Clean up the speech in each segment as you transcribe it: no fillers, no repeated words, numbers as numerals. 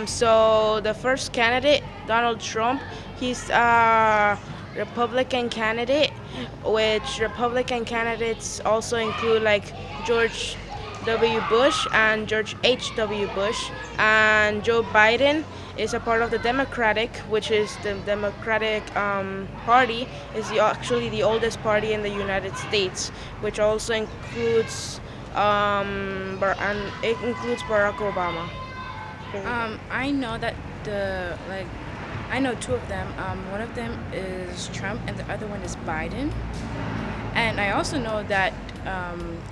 So the first candidate, Donald Trump, he's a Republican candidate, which Republican candidates also include like George W. Bush and George H.W. Bush. And Joe Biden is a part of the Democratic, which is the Democratic Party, is actually the oldest party in the United States, which also includes and it includes Barack Obama. I know that I know two of them. One of them is Trump, and the other one is Biden. And I also know that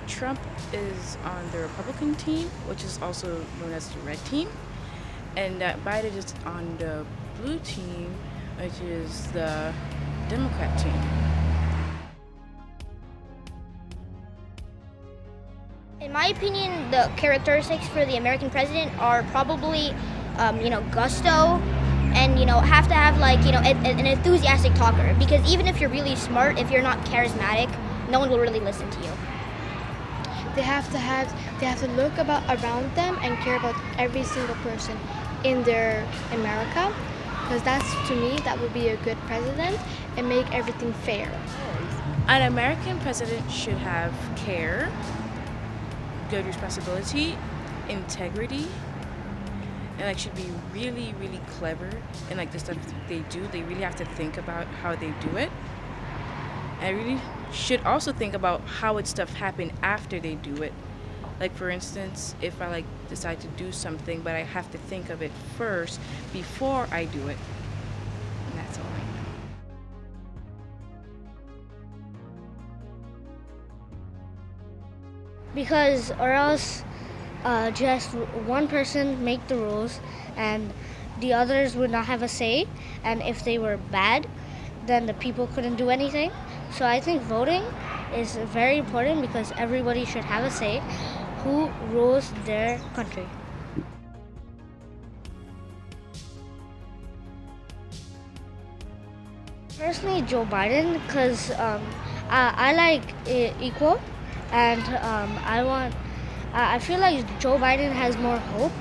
Trump is on the Republican team, which is also known as the Red Team, and that Biden is on the Blue Team, which is the Democrat team. In my opinion, the characteristics for the American president are probably, gusto, and have to have like an enthusiastic talker. Because even if you're really smart, if you're not charismatic, no one will really listen to you. They have to look about around them and care about every single person in their America, because to me that would be a good president and make everything fair. An American president should have care, good responsibility, integrity, and like should be really, really clever in like the stuff they do. They really have to think about how they do it. And really should also think about how would stuff happen after they do it. Like for instance, if I like decide to do something, but I have to think of it first before I do it. And that's all I know. Because or else just one person make the rules and the others would not have a say, and if they were bad then the people couldn't do anything. So I think voting is very important because everybody should have a say who rules their country. Personally, Joe Biden, because I like equal, and I feel like Joe Biden has more hope.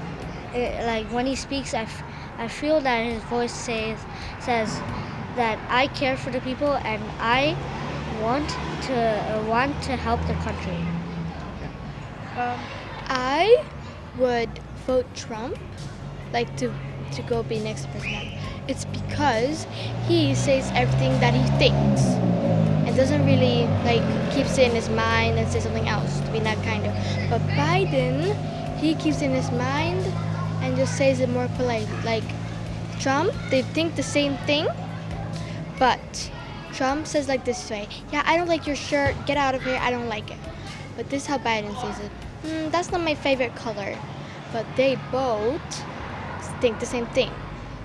Like when he speaks, I feel that his voice says that I care for the people and I want to help the country. I would vote Trump, like to go be next president. It's because he says everything that he thinks and doesn't really like keeps it in his mind and says something else to be that kind of. But Biden, he keeps it in his mind and just says it more politely. Like Trump, they think the same thing, but Trump says like this way: "Yeah, I don't like your shirt. Get out of here. I don't like it." But this is how Biden says it: "That's not my favorite color." But they both think the same thing.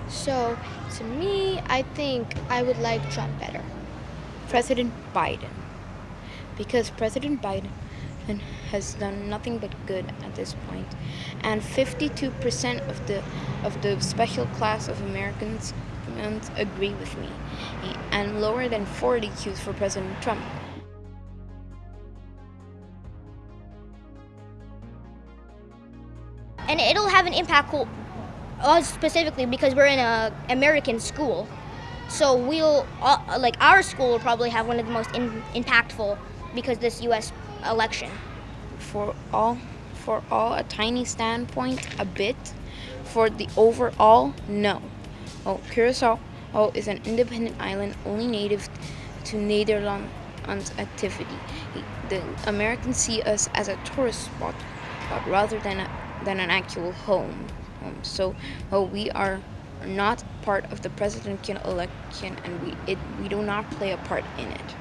So to me, I think I would like Trump better. President Biden, because President Biden has done nothing but good at this point, and 52% of the special class of Americans agree with me, and lower than 40 cues for President Trump. And it'll have an impact on us specifically because we're in a American school. So we'll like our school will probably have one of the most impactful because this U.S. election. For all, a tiny standpoint, a bit. For the overall, no. Curaçao is an independent island only native to Netherlands activity. The Americans see us as a tourist spot, rather than an actual home. So we are not part of the presidential election, and we do not play a part in it.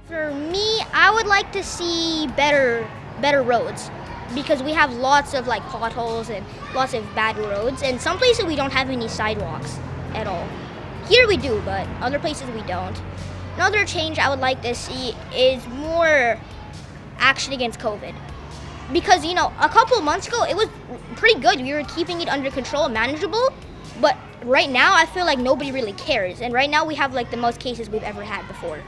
For me, I would like to see better roads because we have lots of like potholes and lots of bad roads, and some places we don't have any sidewalks at all. Here we do, but other places we don't. Another change I would like to see is more action against COVID. Because, a couple of months ago, it was pretty good. We were keeping it under control and manageable. But right now, I feel like nobody really cares. And right now, we have like the most cases we've ever had before.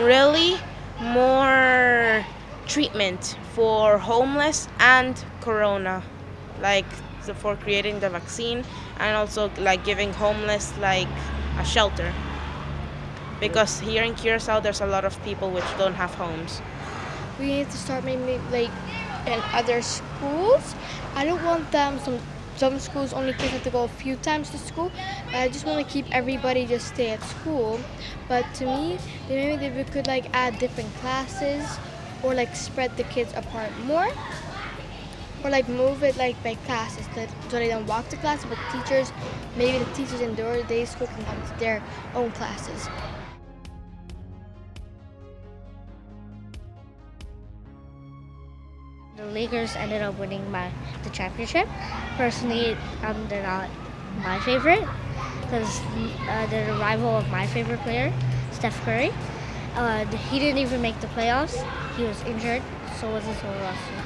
Really, more treatment for homeless and corona, like for creating the vaccine, and also like giving homeless like a shelter, because here in Curacao there's a lot of people which don't have homes. We need to start maybe like in other schools. I don't want them some schools only kids have to go a few times to school. I just want to keep everybody just stay at school. But to me, maybe we could like add different classes or like spread the kids apart more. Or like move it like by classes so they don't walk to class, but teachers, maybe the teachers in their day school can come to their own classes. The Lakers ended up winning the championship. Personally, they're not my favorite because they're the rival of my favorite player, Steph Curry. He didn't even make the playoffs. He was injured, so was his whole roster.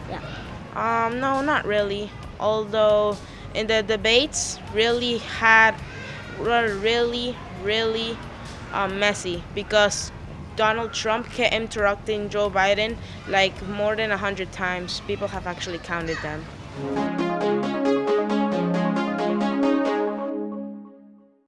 Yeah. No, not really. Although in the debates, were really messy, because Donald Trump kept interrupting Joe Biden like more than 100 times. People have actually counted them.